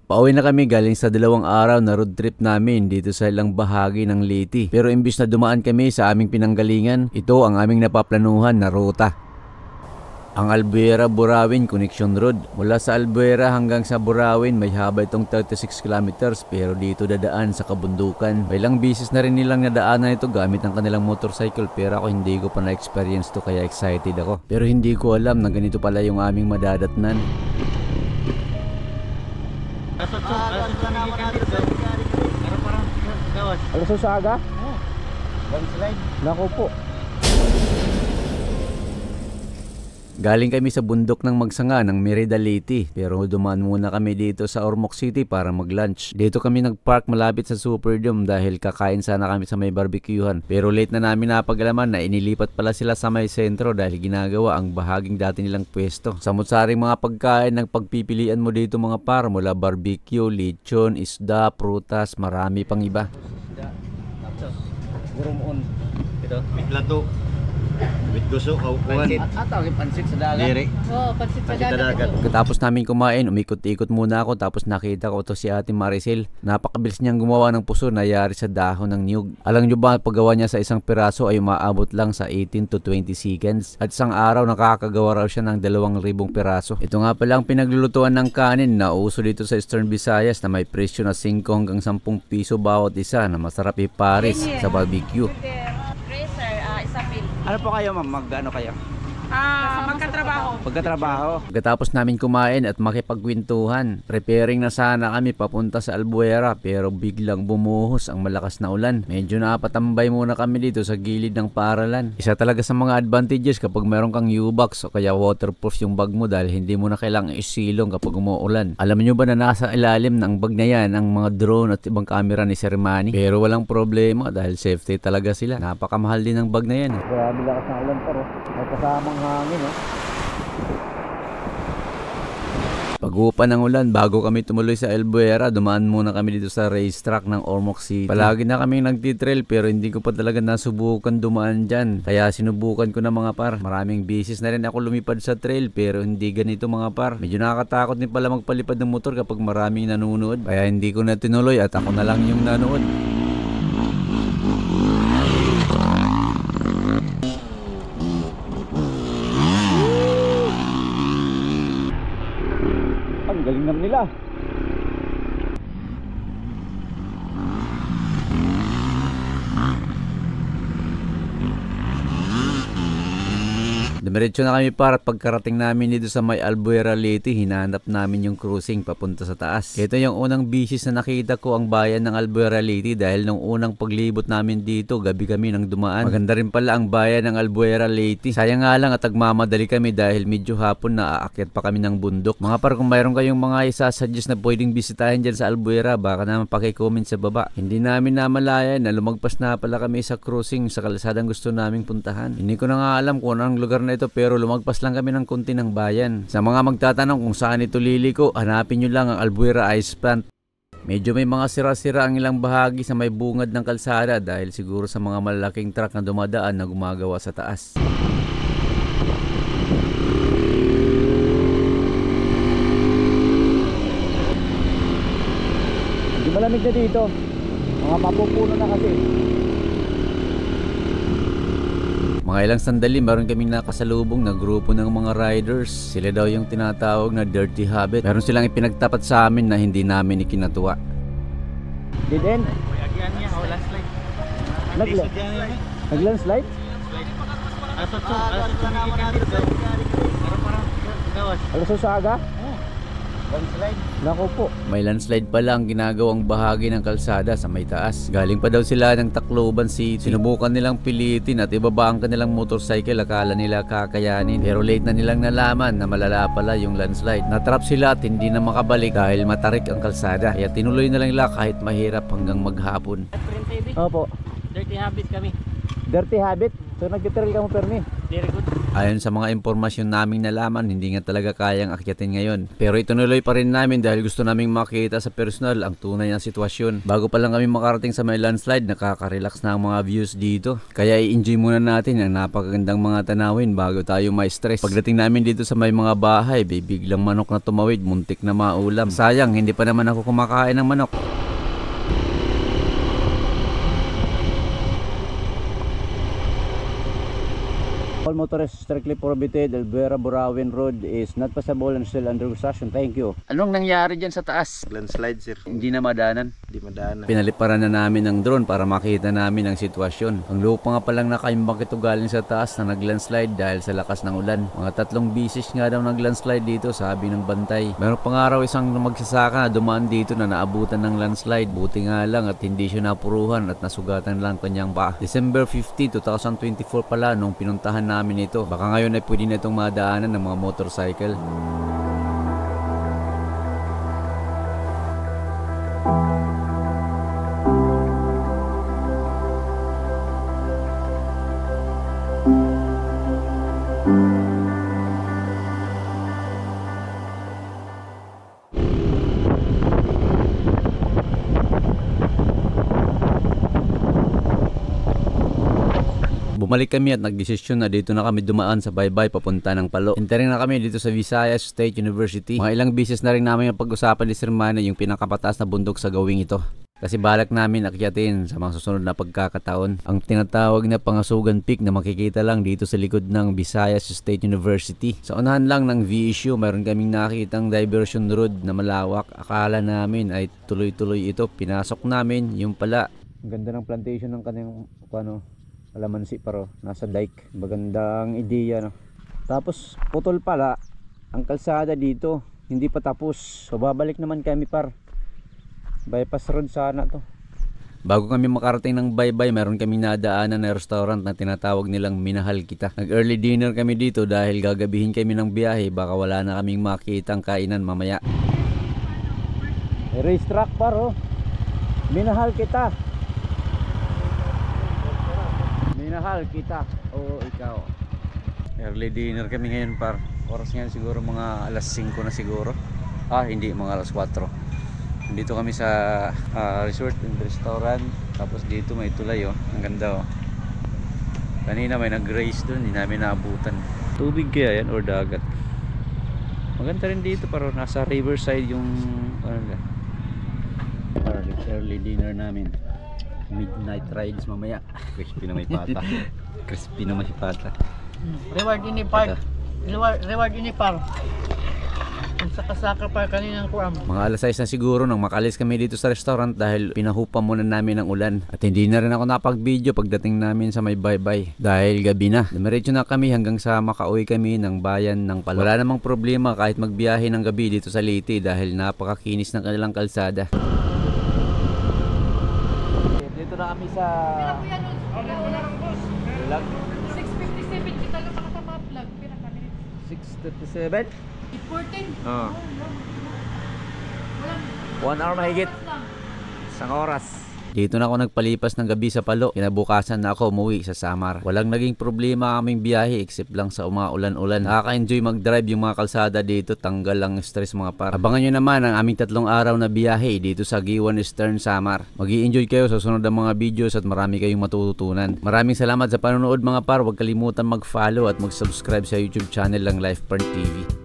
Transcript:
Pauwi na kami galing sa 2 araw na road trip namin dito sa ilang bahagi ng Leyte. Pero imbis na dumaan kami sa aming pinanggalingan, ito ang aming napaplanuhan na ruta. Ang Albuera-Burawin Connection Road. Mula sa Albuera hanggang sa Burawin may haba itong 36 kilometers pero dito dadaan sa kabundukan. May ilang bisis na rin nilang nadaanan ito gamit ang kanilang motorcycle pero ako hindi ko pa na-experience to kaya excited ako. Pero hindi ko alam na ganito pala yung aming madadatnan. Alas sa aga? Oo. Landslide. Naku po. Galing kami sa bundok ng Magsanga ng Merida, Leyte. Pero dumaan muna kami dito sa Ormoc City para mag-lunch. Dito kami nag-park malapit sa Superdome dahil kakain sana kami sa may barbecuehan. Pero late na namin napag-alaman na inilipat pala sila sa may sentro dahil ginagawa ang bahaging dati nilang pwesto. Samot-saring mga pagkain ng pagpipilian mo dito mga par, mula barbecue, lechon, isda, prutas, marami pang iba. Gurumon. Ito. Plato. With gusto, kaukuhan. Ato, pansit sa dagat. Diri. Oo, pansit sa dagat. Pagkatapos namin kumain, umikot-ikot muna ako tapos nakita ko to si Ate Maricel. Napakabilis niyang gumawa ng puso na yari sa dahon ng niyog. Alam niyo ba, paggawa niya sa isang piraso ay umaabot lang sa 18 to 20 seconds. At isang araw nakakagawa raw siya ng 2,000 piraso. Ito nga pala ang pinaglulutuan ng kanin na uso dito sa Eastern Visayas na may presyo na 5 hanggang 10 piso bawat isa na masarap iparis sa barbecue. Ano po kayo ma'am? Mag-ano kayo? Magkatrabaho. Pagkatrabaho. Pagkatapos namin kumain at makipagkwentuhan, preparing na sana kami papunta sa Albuera pero biglang bumuhos ang malakas na ulan. Medyo napatambay muna kami dito sa gilid ng paaralan. Isa talaga sa mga advantages kapag meron kang U-box o kaya waterproof yung bag mo dahil hindi mo na kailangang isilong kapag umuulan. Alam niyo ba na nasa ilalim ng bag na yan ang mga drone at ibang camera ni Sir Manny? Pero walang problema dahil safety talaga sila. Napakamahal din ng bag na yan. Grabe lakas ng ulan pero may kasamang hangin Pag-upa ng ulan, bago kami tumuloy sa Albuera, dumaan muna kami dito sa racetrack ng Ormoc City. Palagi na kami nagtitrail pero hindi ko pa talaga nasubukan dumaan dyan. Kaya sinubukan ko na mga par. Maraming bisis na rin ako lumipad sa trail pero hindi ganito mga par. Medyo nakakatakot din pala magpalipad ng motor kapag maraming nanonood. Kaya hindi ko na tinuloy at ako na lang yung nanood. Galing naman nila. Dumiretso na kami para pagkarating namin dito sa may Albuera, Leyte, hinanap namin yung cruising papunta sa taas. Ito yung unang bisis na nakita ko ang bayan ng Albuera, Leyte dahil nung unang paglibot namin dito, gabi kami nang dumaan. Maganda rin pala ang bayan ng Albuera, Leyte. Sayang nga lang at nagmamadali kami dahil medyo hapon na aakyat pa kami ng bundok. Mga par, kung mayroon kayong mga isasuggest na pwedeng bisitahin dyan sa Albuera, baka naman paki-comment sa baba. Hindi namin namalayan na lumagpas na pala kami sa cruising sa kalsadang gusto naming puntahan. Hindi ko na nga alam kung anong lugar na ito pero lumagpas lang kami ng konti ng bayan. Sa mga magtatanong kung saan ito liliko, hanapin nyo lang ang Albuera Ice Plant. Medyo may mga sira-sira ang ilang bahagi sa may bungad ng kalsada dahil siguro sa mga malalaking truck na dumadaan na gumagawa sa taas. Hindi malamig na dito. Mga mapupuno na kasi. Mga ilang sandali, meron kaming nakasalubong na grupo ng mga riders. Sila daw yung tinatawag na Dirty Habit. Meron silang ipinagtapat sa amin na hindi namin ikinatuwa. Dead end? Nag-landslide? Alas sa aga? Landslide. Naku po. May landslide pala ang ginagawang bahagi ng kalsada sa may taas. Galing pa daw sila ng Tacloban City. Sinubukan nilang pilitin at ibaba ang kanilang motorcycle. Akala nila kakayanin. Pero late na nilang nalaman na malala pala yung landslide. Natrap sila at hindi na makabalik dahil matarik ang kalsada. Kaya tinuloy na lang nila kahit mahirap hanggang maghapon. Opo. Dirty habit kami. Dirty habit? So nag-trail ka mo permi? Very good. Ayon sa mga impormasyon naming nalaman, hindi nga talaga kayang akyatin ngayon. Pero itunuloy pa rin namin dahil gusto naming makita sa personal ang tunay na sitwasyon. Bago pa lang kami makarating sa may landslide, nakaka-relax na ang mga views dito. Kaya i-enjoy muna natin ang napakagandang mga tanawin bago tayo ma-stress. Pagdating namin dito sa may mga bahay, biglang manok na tumawid, muntik na maulam. Sayang, hindi pa naman ako kumakain ng manok. All motorists strictly prohibited. Albuera Burawin Road is not passable and still under construction. Thank you. Anong nangyari dyan sa taas? Landslide sir. Hindi na madanan. Di madaan. Pinaliparan na namin ng drone para makita namin ang sitwasyon. Ang lupa nga palang nakaimbak ito galing sa taas na naglandslide dahil sa lakas ng ulan. Mga 3 bisis nga daw naglandslide dito, sabi ng bantay. Meron pang araw isang magsasaka na dumaan dito na naabutan ng landslide. Buti nga lang at hindi siya napuruhan at nasugatan lang kanyang paa. December 15, 2024 pala nung pinuntahan namin ito. Baka ngayon ay pwede na itong madaanan ng mga motorcycle. Bumalik kami at nagdesisyon na dito na kami dumaan sa baybay papunta ng Palo. Entering na kami dito sa Visayas State University. Mga ilang beses na rin namin ang pag-usapan ni Sir Manny yung pinakapataas na bundok sa gawing ito. Kasi balak namin akyatin sa mga susunod na pagkakataon ang tinatawag na Pangasugan Peak na makikita lang dito sa likod ng Visayas State University. Sa unahan lang ng VSU, mayroon kaming nakitang diversion road na malawak. Akala namin ay tuloy-tuloy ito. Pinasok namin, yung pala. Ang ganda ng plantation ng kanyang alamansi paro, nasa dike. Magandang ideya, no? Tapos putol pala ang kalsada dito, hindi pa tapos. So babalik naman kami par. Bypass road sana to. Bago kami makarating ng baybay, meron kaming nadaanan na restaurant na tinatawag nilang Minahal Kita. Nag-early dinner kami dito dahil gagabihin kami ng biyahe, baka wala na kaming makitang kainan mamaya. Racetrack paro. Minahal kita. Minahal kita. Oo, ikaw. Early dinner kami ngayon par. Oras ngayon siguro mga alas 5 na siguro. Hindi, mga alas 4. Dito kami sa resort and restaurant. Tapos dito may tulay ang ganda Kanina may nag-race doon, hindi namin naabutan. Tubig kaya yan or dagat? Maganda rin dito pero nasa riverside yung early dinner namin. Midnight rides mamaya. Crispy na may pata. Crispy na may pata. Reward ini park. Reward ini park. Ang saka-saka pa kaninang kuam. Mga alas 6 na siguro nang makalis kami dito sa restaurant dahil pinahupa muna namin ng ulan. At hindi na rin ako napag-video pagdating namin sa may baybay dahil gabi na. Dumiretso na kami hanggang sa makauwi kami ng bayan ng Palo. Wala namang problema kahit magbiyahe ng gabi dito sa Leyte dahil napakakinis ng kanilang kalsada. Dito na kami sa vlog. 6:57 kita lang makasama vlog. Pira kami. 6:37. 14. Oo. 1 hour mahigit. Isang oras. Dito na ako nagpalipas ng gabi sa Palo. Kinabukasan na ako umuwi sa Samar. Walang naging problema kaming biyahe except lang sa umaulan-ulan. Nakaka-enjoy mag-drive yung mga kalsada dito. Tanggal ang stress mga par. Abangan nyo naman ang aming 3 araw na biyahe dito sa Giwan Eastern Samar. Mag-i-enjoy kayo sa sunod ng mga videos at marami kayong matututunan. Maraming salamat sa panonood mga par. Huwag kalimutan mag-follow at mag-subscribe sa YouTube channel ng Life Parn TV.